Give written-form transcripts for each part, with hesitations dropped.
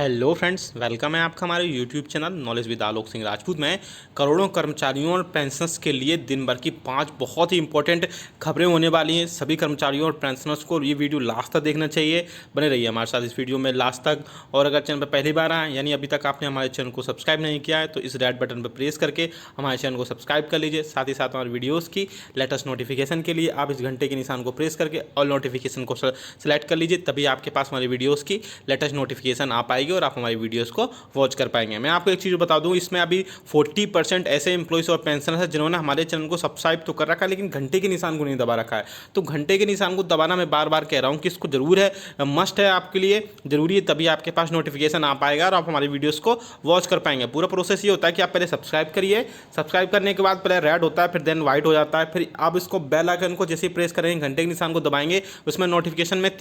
Hello friends, welcome है आपका हमारे YouTube channel knowledge with Alok Singh Rajput में। करोड़ों कर्मचारियों और पेंशनर्स के लिए दिन भर की 5 बहुत ही इंपॉर्टेंट खबरें होने वाली हैं। सभी कर्मचारियों और पेंशनर्स को ये वीडियो लास्ट तक देखना चाहिए। बने रहिए हमारे साथ इस वीडियो में लास्ट तक। और अगर चैनल पर पहली बार आए यानी अभी तक आपने हमारे चैनल को सब्सक्राइब नहीं किया है तो इस रेड बटन पर प्रेस करके हमारे चैनल को सब्सक्राइब कर लीजिए। साथ ही साथ हमारे वीडियोज़ की लेटेस्ट नोटिफिकेशन के लिए आप इस घंटे के निशान को प्रेस करके ऑल नोटिफिकेशन को सेलेक्ट कर लीजिए, तभी आपके पास हमारी वीडियोज़ की लेटेस्ट नोटिफिकेशन आ पाएगी और आप हमारी वीडियोस को वॉच कर पाएंगे। मैं आपको एक चीज़ बता दूं, इसमें अभी 40% ऐसे एम्प्लॉयज़ और पेंशनर्स हैं जिन्होंने हमारे चैनल को सब्सक्राइब तो कर रखा है लेकिन घंटे के निशान को नहीं दबा रखा है। तो घंटे के निशान को दबाना मैं बार बार कह रहा हूं कि इसको जरूर है, मस्ट है, आपके लिए जरूरी है, तभी आपके पास नोटिफिकेशन आ पाएगा और आप हमारी वीडियोज़ को वॉच कर पाएंगे। पूरा प्रोसेस ये होता है कि आप पहले सब्सक्राइब करिए, सब्सक्राइब करने के बाद पहले रेड होता है, फिर देन व्हाइट हो जाता है, फिर आप इसको बेल आइकन को जैसे ही प्रेस करेंगे, घंटे के निशान को दबाएंगे, उसमें नोटिफिकेशन में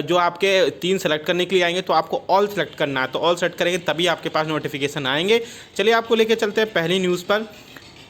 जो आपके 3 सेलेक्ट करने के लिए आएंगे तो आपको ऑल सेलेक्ट करना है। तो ऑल सेलेक्ट करेंगे तभी आपके पास नोटिफिकेशन आएंगे। चलिए आपको लेके चलते हैं पहली न्यूज़ पर।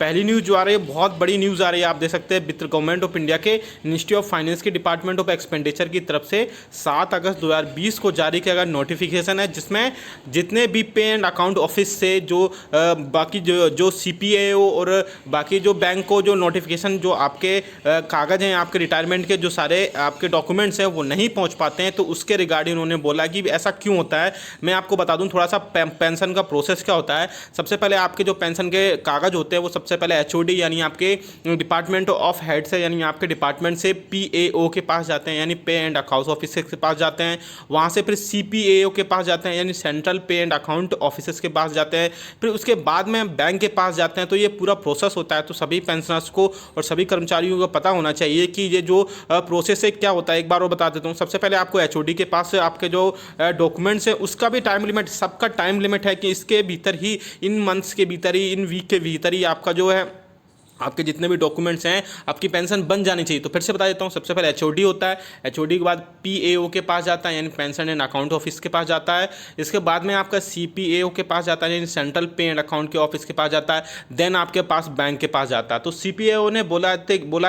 पहली न्यूज़ जो आ रही है, बहुत बड़ी न्यूज़ आ रही है। आप देख सकते हैं वित्त गवर्नमेंट ऑफ इंडिया के मिनिस्ट्री ऑफ फाइनेंस के डिपार्टमेंट ऑफ एक्सपेंडिचर की तरफ से 7 अगस्त 2020 को जारी किया गया नोटिफिकेशन है, जिसमें जितने भी पे एंड अकाउंट ऑफिस से जो बाकी जो CPAO और बाकी जो बैंक को जो नोटिफिकेशन जो आपके कागज़ हैं, आपके रिटायरमेंट के जो सारे आपके डॉक्यूमेंट्स हैं वो नहीं पहुँच पाते हैं, तो उसके रिगार्डिंग उन्होंने बोला कि ऐसा क्यों होता है। मैं आपको बता दूँ थोड़ा सा पेंशन का प्रोसेस क्या होता है। सबसे पहले आपके जो पेंशन के कागज़ होते हैं वो सबसे पहले HOD यानी आपके डिपार्टमेंट ऑफ हेड से, यानी आपके डिपार्टमेंट से PAO के पास जाते हैं, यानी पे एंड अकाउंट ऑफिसर के पास जाते हैं। वहाँ से फिर CPAO के पास जाते हैं, यानी सेंट्रल पे एंड अकाउंट ऑफिसर्स के पास जाते हैं। फिर उसके बाद में बैंक के पास जाते हैं। तो ये पूरा प्रोसेस होता है। तो सभी पेंशनर्स को और सभी कर्मचारियों को पता होना चाहिए कि ये जो प्रोसेस है क्या होता है। एक बार और बता देता हूँ। सबसे पहले आपको HOD के पास से आपके जो डॉक्यूमेंट्स है उसका भी टाइम लिमिट, सबका टाइम लिमिट है कि इसके भीतर ही, इन मंथ्स के भीतर ही, इन वीक के भीतर ही आपका जो है, आपके जितने भी डॉक्यूमेंट्स हैं, आपकी पेंशन बन जानी चाहिए। तो फिर से बता देता हूँ। सबसे पहले HOD होता है, HOD के बाद PAO के पास जाता है, यानी पेंशन एंड अकाउंट ऑफिस के पास जाता है। इसके बाद में आपका CPAO के पास जाता है, यानी सेंट्रल पे एंड अकाउंट के ऑफिस के पास जाता है। देन आपके पास बैंक के पास जाता है। तो CPAO ने बोला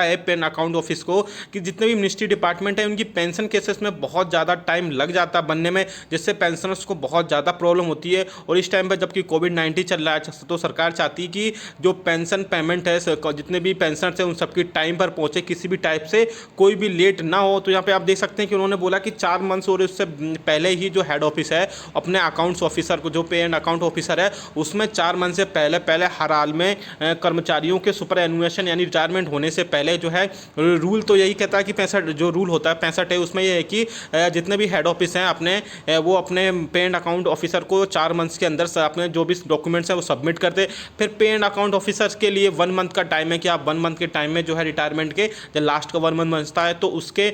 है पे एंड अकाउंट ऑफिस को कि जितने भी मिनिस्ट्री डिपार्टमेंट है उनकी पेंशन केसेस में बहुत ज़्यादा टाइम लग जाता है बनने में, जिससे पेंशनर्स को बहुत ज़्यादा प्रॉब्लम होती है। और इस टाइम पर जबकि कोविड-19 चल रहा है तो सरकार चाहती है कि जो पेंशन पेमेंट है, जितने भी पेंशनर थे उन सबकी टाइम पर पहुंचे, किसी भी टाइप से कोई भी लेट ना हो। तो यहाँ पे आप देख सकते हैं कि उन्होंने बोला कि 4 मंथ्स और उससे पहले ही जो हेड ऑफिस है अपने अकाउंट्स ऑफिसर को, जो पे एंड अकाउंट ऑफिसर है उसमें 4 मंथ से पहले हर हाल में कर्मचारियों के सुपर एनुएशन यानी रिटायरमेंट होने से पहले जो है, रूल तो यही कहता है कि 65 जो रूल होता है 65 है, उसमें यह है कि जितने भी हेड ऑफिस हैं वो अपने पे एंड अकाउंट ऑफिसर को 4 मंथ्स के अंदर अपने जो भी डॉक्यूमेंट्स हैं वो सबमिट करते। फिर पे एंड अकाउंट ऑफिसर्स के लिए 1 मंथ का टाइम है कि आप 1 मंथ के टाइम में जो है रिटायरमेंट के जब लास्ट का 1 मंथ बचता है तो उसके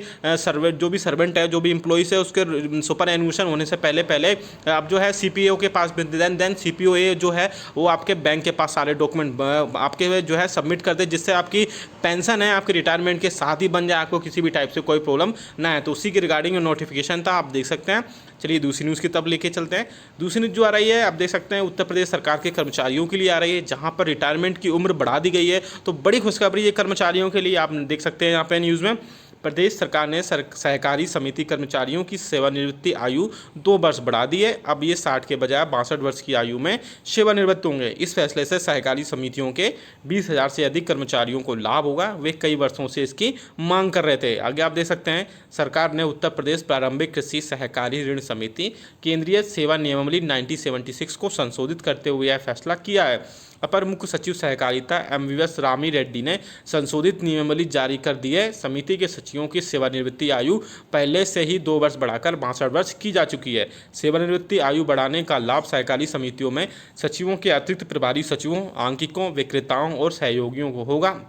जो भी सर्वेंट है, जो भी एम्प्लॉइज है, उसके सुपर एनुएशन होने से पहले आप जो है CPAO के पास, देन CPOA जो है वो आपके बैंक के पास सारे डॉक्यूमेंट आपके जो है सबमिट कर दे, जिससे आपकी पेंशन है आपके रिटायरमेंट के साथ ही बन जाए, आपको किसी भी टाइप से कोई प्रॉब्लम ना है। तो उसी के रिगार्डिंग नोटिफिकेशन था, आप देख सकते हैं। चलिए दूसरी न्यूज़ की तब लेके चलते हैं। दूसरी न्यूज़ जो आ रही है, आप देख सकते हैं उत्तर प्रदेश सरकार के कर्मचारियों के लिए आ रही है, जहां पर रिटायरमेंट की उम्र बढ़ा दी गई है। तो बड़ी खुशखबरी है कर्मचारियों के लिए। आप देख सकते हैं यहाँ पे न्यूज़ में, प्रदेश सरकार ने सहकारी समिति कर्मचारियों की सेवानिवृत्ति आयु 2 वर्ष बढ़ा दी है। अब ये 60 के बजाय 62 वर्ष की आयु में सेवानिवृत्त होंगे। इस फैसले से सहकारी समितियों के 20,000 से अधिक कर्मचारियों को लाभ होगा। वे कई वर्षों से इसकी मांग कर रहे थे। आगे आप देख सकते हैं, सरकार ने उत्तर प्रदेश प्रारंभिक कृषि सहकारी ऋण समिति केंद्रीय सेवा नियमावली 1976 को संशोधित करते हुए यह फैसला किया है। अपर मुख्य सचिव सहकारिता MVS रामी रेड्डी ने संशोधित नियमावली जारी कर दी है। समिति के सचिवों की सेवानिवृत्ति आयु पहले से ही 2 वर्ष बढ़ाकर 62 वर्ष की जा चुकी है। सेवानिवृत्ति आयु बढ़ाने का लाभ सहकारी समितियों में सचिवों के अतिरिक्त प्रभारी सचिवों, आंकिकों, विक्रेताओं और सहयोगियों को होगा।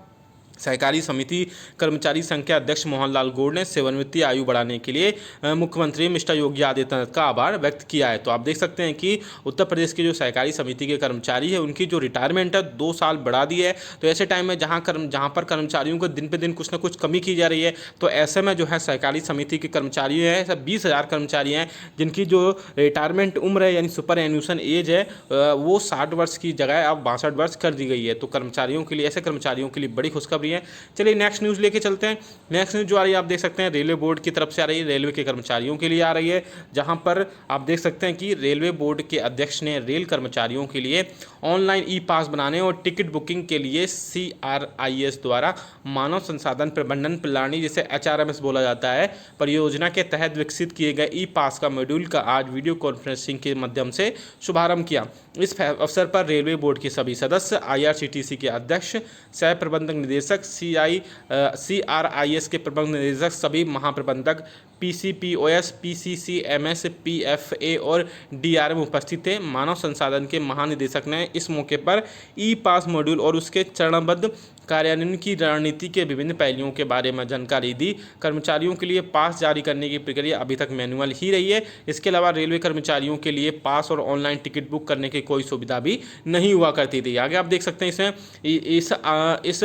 सहकारी समिति कर्मचारी संघ के अध्यक्ष मोहनलाल गौड़ ने सेवानिवृत्ति आयु बढ़ाने के लिए मुख्यमंत्री मिस्टर योगी आदित्यनाथ का आभार व्यक्त किया है। तो आप देख सकते हैं कि उत्तर प्रदेश के जो सहकारी समिति के कर्मचारी है उनकी जो रिटायरमेंट है 2 साल बढ़ा दी है। तो ऐसे टाइम में जहां पर कर्मचारियों को दिन पे दिन कुछ ना कुछ कमी की जा रही है, तो ऐसे में जो है सहकारी समिति के कर्मचारी हैं, सब 20,000 कर्मचारी हैं जिनकी जो रिटायरमेंट उम्र है यानी सुपर एन्यूशन एज है वो 60 वर्ष की जगह अब 62 वर्ष कर दी गई है। तो कर्मचारियों के लिए, ऐसे कर्मचारियों के लिए बड़ी खुशखबरी खुशखबरी है। चलिए नेक्स्ट न्यूज़ लेके चलते हैं। नेक्स्ट न्यूज़ जो आ रही है आप देख सकते हैं रेलवे बोर्ड की तरफ से आ रही है, रेलवे के कर्मचारियों के लिए आ रही है, जहां पर आप देख सकते हैं कि रेलवे बोर्ड के अध्यक्ष ने रेल कर्मचारियों के लिए ऑनलाइन ई पास बनाने और टिकट बुकिंग के लिए CRIS द्वारा मानव संसाधन प्रबंधन प्रणाली, जिसे HRMS बोला जाता है, परियोजना के तहत विकसित किए गए ई पास का मॉड्यूल का आज वीडियो कॉन्फ्रेंसिंग के माध्यम से शुभारंभ किया। इस अवसर पर रेलवे बोर्ड के सभी सदस्य, IRCTC के अध्यक्ष, सह प्रबंधक निदेशक, CRIS के प्रबंध निदेशक, सभी महाप्रबंधक, PCPOS, PCCMS, PFA और DRM उपस्थित थे। मानव संसाधन के महानिदेशक ने इस मौके पर ई पास मॉड्यूल और उसके चरणबद्ध कार्यान्वयन की रणनीति के विभिन्न पहलुओं के बारे में जानकारी दी। कर्मचारियों के लिए पास जारी करने की प्रक्रिया अभी तक मैनुअल ही रही है। इसके अलावा रेलवे कर्मचारियों के लिए पास और ऑनलाइन टिकट बुक करने की कोई सुविधा भी नहीं हुआ करती थी। आगे आप देख सकते हैं इसमें इस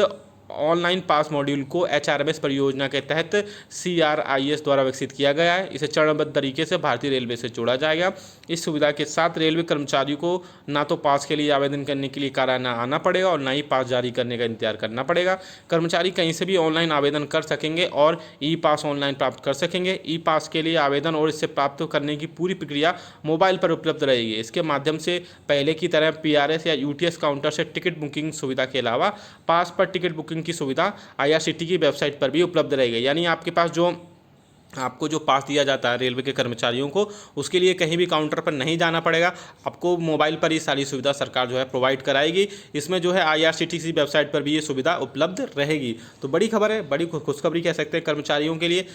ऑनलाइन पास मॉड्यूल को HRMS परियोजना के तहत CRIS द्वारा विकसित किया गया है। इसे चरणबद्ध तरीके से भारतीय रेलवे से जोड़ा जाएगा। इस सुविधा के साथ रेलवे कर्मचारियों को ना तो पास के लिए आवेदन करने के लिए कार्यालय आना पड़ेगा और ना ही पास जारी करने का इंतजार करना पड़ेगा। कर्मचारी कहीं से भी ऑनलाइन आवेदन कर सकेंगे और ई पास ऑनलाइन प्राप्त कर सकेंगे। ई पास के लिए आवेदन और इसे प्राप्त करने की पूरी प्रक्रिया मोबाइल पर उपलब्ध रहेगी। इसके माध्यम से पहले की तरह PRS या UTS काउंटर से टिकट बुकिंग सुविधा के अलावा पास पर टिकट बुकिंग की सुविधा IRCTC की वेबसाइट पर भी उपलब्ध रहेगी। यानी आपके पास आपको जो पास दिया जाता है रेलवे के कर्मचारियों को, उसके लिए कहीं भी काउंटर पर नहीं जाना पड़ेगा। आपको मोबाइल पर ये सारी सुविधा सरकार जो है प्रोवाइड कराएगी। इसमें जो है IRCTC वेबसाइट पर भी ये सुविधा उपलब्ध रहेगी। तो बड़ी खबर है, बड़ी खुशखबरी कह सकते हैं कर्मचारियों के लिए।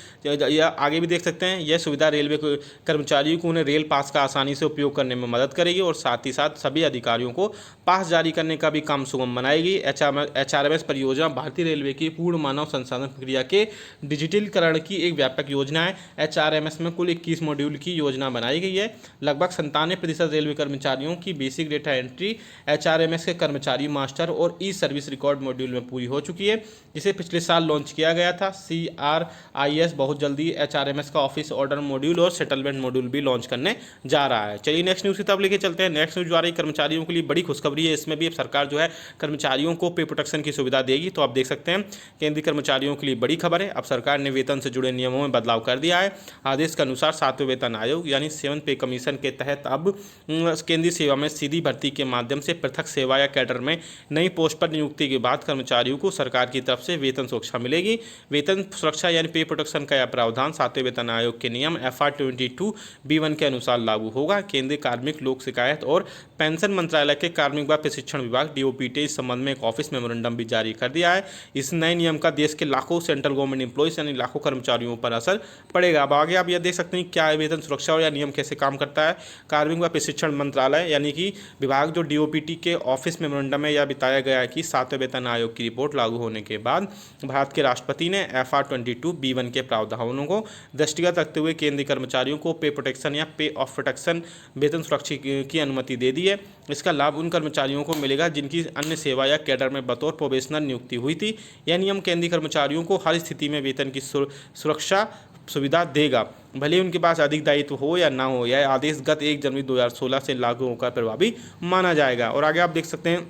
या आगे भी देख सकते हैं यह सुविधा रेलवे कर्मचारियों को उन्हें रेल पास का आसानी से उपयोग करने में मदद करेगी और साथ ही साथ सभी अधिकारियों को पास जारी करने का भी काम सुगम बनाएगी। HRMS परियोजना भारतीय रेलवे की पूर्ण मानव संसाधन प्रक्रिया के डिजिटलीकरण की एक व्यापक योजना है। HRMS में कुल 21 मॉड्यूल की योजना बनाई गई है। लगभग 97% रेलवे कर्मचारियों की बेसिक डेटा एंट्री HRMS के कर्मचारी मास्टर और ई सर्विस रिकॉर्ड मॉड्यूल में पूरी हो चुकी है, जिसे पिछले साल लॉन्च किया गया था। CRIS बहुत जल्दी HRMS का ऑफिस ऑर्डर मॉड्यूल और सेटलमेंट मॉड्यूल भी लॉन्च करने जा रहा है। चलिए नेक्स्ट न्यूज़ की तरफ लेके चलते हैं। नेक्स्ट न्यूज़ जो आ रही है कर्मचारियों के लिए बड़ी खुशखबरी है। इसमें भी अब सरकार जो है कर्मचारियों को पे प्रोटेक्शन की सुविधा देगी। तो आप देख सकते हैं केंद्रीय कर्मचारियों के लिए बड़ी खबर है। अब सरकार ने वेतन से जुड़े नियमों में बदलाव कर दिया है। आदेश के अनुसार 7वें वेतन आयोग यानी 7th पे कमीशन के तहत अब केंद्रीय सेवा में सीधी भर्ती के माध्यम से पृथक सेवा या कैडर में नई पोस्ट पर नियुक्ति के बाद कर्मचारियों को सरकार की तरफ से वेतन सुरक्षा मिलेगी। वेतन सुरक्षा यानी पे प्रोटेक्शन का यह प्रावधान 7वें वेतन आयोग के नियम FR 22B1 के अनुसार लागू होगा। केंद्रीय कार्मिक लोक शिकायत और पेंशन मंत्रालय के कार्मिक व प्रशिक्षण विभाग DOPT इस संबंध में एक ऑफिस मेमोरेंडम भी जारी कर दिया है। इस नए नियम का देश के लाखों सेंट्रल गवर्नमेंट एम्प्लॉयज यानी लाखों कर्मचारियों पर असर पड़ेगा। अब आगे आप यह देख सकते हैं क्या है वेतन सुरक्षा और यह नियम कैसे काम करता है। कार्मिक व प्रशिक्षण मंत्रालय यानी कि विभाग जो DOPT के ऑफिस मेमोरेंडम में यह बताया गया है कि 7वें वेतन आयोग की रिपोर्ट लागू होने के बाद भारत के राष्ट्रपति ने FR 22B1 के प्रावधानों को दृष्टिगत रखते हुए केंद्रीय कर्मचारियों को पे प्रोटेक्शन या पे ऑफ प्रोटेक्शन वेतन सुरक्षा की अनुमति दे दी है। इसका लाभ उन कर्मचारियों को मिलेगा जिनकी अन्य सेवा या कैडर में बतौर प्रोबेशनर नियुक्ति हुई थी। यह नियम केंद्रीय कर्मचारियों को हर स्थिति में वेतन की सुरक्षा सुविधा देगा, भले उनके पास अधिक दायित्व हो या ना हो। यह आदेश गत 1 जनवरी 2016 से लागू होकर प्रभावी माना जाएगा। और आगे आप देख सकते हैं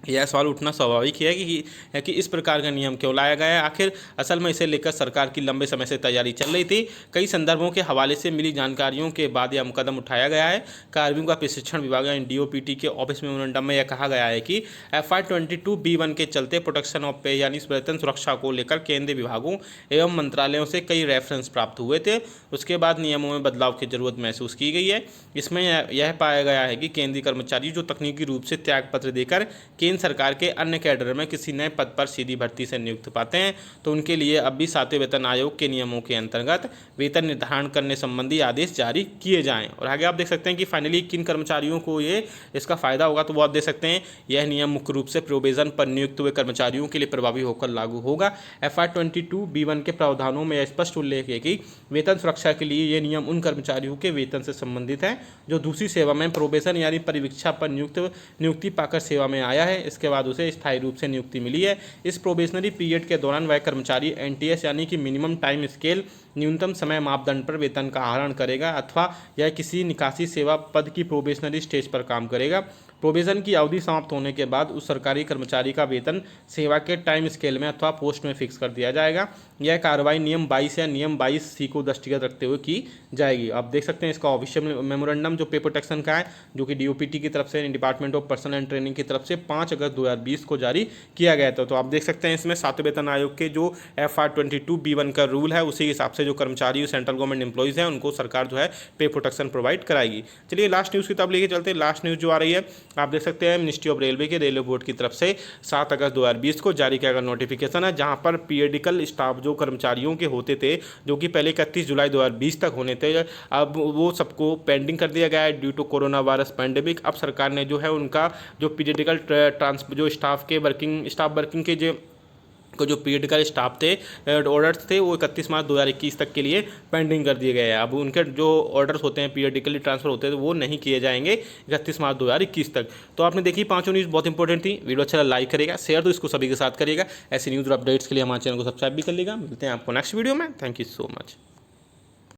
यह सवाल उठना स्वाभाविक है कि इस प्रकार का नियम क्यों लाया गया है। आखिर असल में इसे लेकर सरकार की लंबे समय से तैयारी चल रही थी। कई संदर्भों के हवाले से मिली जानकारियों के बाद यह कदम उठाया गया है। कार्मिक का प्रशिक्षण विभाग यानी DOPT के ऑफिस मेमोरेंडम में यह कहा गया है कि FR 22B1 के चलते प्रोटेक्शन ऑफ पे यानी वेतन सुरक्षा को लेकर केंद्रीय विभागों एवं मंत्रालयों से कई रेफरेंस प्राप्त हुए थे। उसके बाद नियमों में बदलाव की जरूरत महसूस की गई है। इसमें यह पाया गया है कि केंद्रीय कर्मचारी जो तकनीकी रूप से त्यागपत्र देकर सरकार के अन्य कैडर में किसी नए पद पर सीधी भर्ती से नियुक्त पाते हैं, तो उनके लिए अब भी 7वें वेतन आयोग के नियमों के अंतर्गत वेतन निर्धारण करने संबंधी आदेश जारी किए जाएं। और आगे आप देख सकते हैं कि फाइनली किन कर्मचारियों को इसका फायदा होगा, तो वो आप देख सकते हैं यह नियम मुख्य रूप से प्रोविजन पर नियुक्त हुए कर्मचारियों के लिए प्रभावी होकर लागू होगा। FR 22B1 के प्रावधानों में स्पष्ट उल्लेख है कि वेतन सुरक्षा के लिए ये नियम उन कर्मचारियों के वेतन से संबंधित है जो दूसरी सेवा में प्रोबेशन यानी परिवीक्षा पर नियुक्ति पाकर सेवा में आया है। इसके बाद उसे स्थायी रूप से नियुक्ति मिली है। इस प्रोबेशनरी पीरियड के दौरान वह कर्मचारी NTS यानी कि मिनिमम टाइम स्केल न्यूनतम समय मापदंड पर वेतन का आहरण करेगा, अथवा यह किसी निकासी सेवा पद की प्रोबेशनरी स्टेज पर काम करेगा। प्रोविजन की अवधि समाप्त होने के बाद उस सरकारी कर्मचारी का वेतन सेवा के टाइम स्केल में अथवा पोस्ट में फिक्स कर दिया जाएगा। यह कार्रवाई नियम 22 या नियम 22C को दृष्टिगत रखते हुए की जाएगी। आप देख सकते हैं इसका ऑफिशियल मेमोरेंडम जो पे प्रोटेक्शन का है, जो कि DOPT की तरफ से, department of personal and training की तरफ से 5 अगस्त 2020 को जारी किया गया था। तो आप देख सकते हैं इसमें 7वें वेतन आयोग के जो FR 22B1 का रूल है उसी के हिसाब से जो कर्मचारी सेंट्रल गवर्नमेंट एम्प्लॉइज़ हैं उनको सरकार जो है पे प्रोटेक्शन प्रोवाइड कराएगी। चलिए लास्ट न्यूज़ की तरफ लेके चलते हैं। लास्ट न्यूज़ जो आ रही है आप देख सकते हैं मिनिस्ट्री ऑफ रेलवे के रेलवे बोर्ड की तरफ से 7 अगस्त 2020 को जारी किया गया नोटिफिकेशन है, जहां पर पीरियडिकल स्टाफ जो कर्मचारियों के होते थे, जो कि पहले 31 जुलाई 2020 तक होने थे, अब वो सबको पेंडिंग कर दिया गया है due to corona virus pandemic. अब सरकार ने जो है उनका जो पीरियडिकल जो स्टाफ वर्किंग के जो पीरियडिकल स्टाफ थे, ऑर्डर्स थे, वो 31 मार्च 2021 तक के लिए पेंडिंग कर दिए गए हैं। अब उनके जो ऑर्डर्स होते हैं पीरियडिकली ट्रांसफर होते हैं तो वो नहीं किए जाएंगे 31 मार्च 2021 तक। तो आपने देखी पांचों न्यूज़ बहुत इंपॉर्टेंट थी। वीडियो अच्छा लाइक करेगा, शेयर तो इसको सभी के साथ करिएगा। ऐसी न्यूज़ और अपडेट्स के लिए हमारे चैनल को सब्सक्राइब भी कर लीजिएगा। मिलते हैं आपको नेक्स्ट वीडियो में। Thank you so much.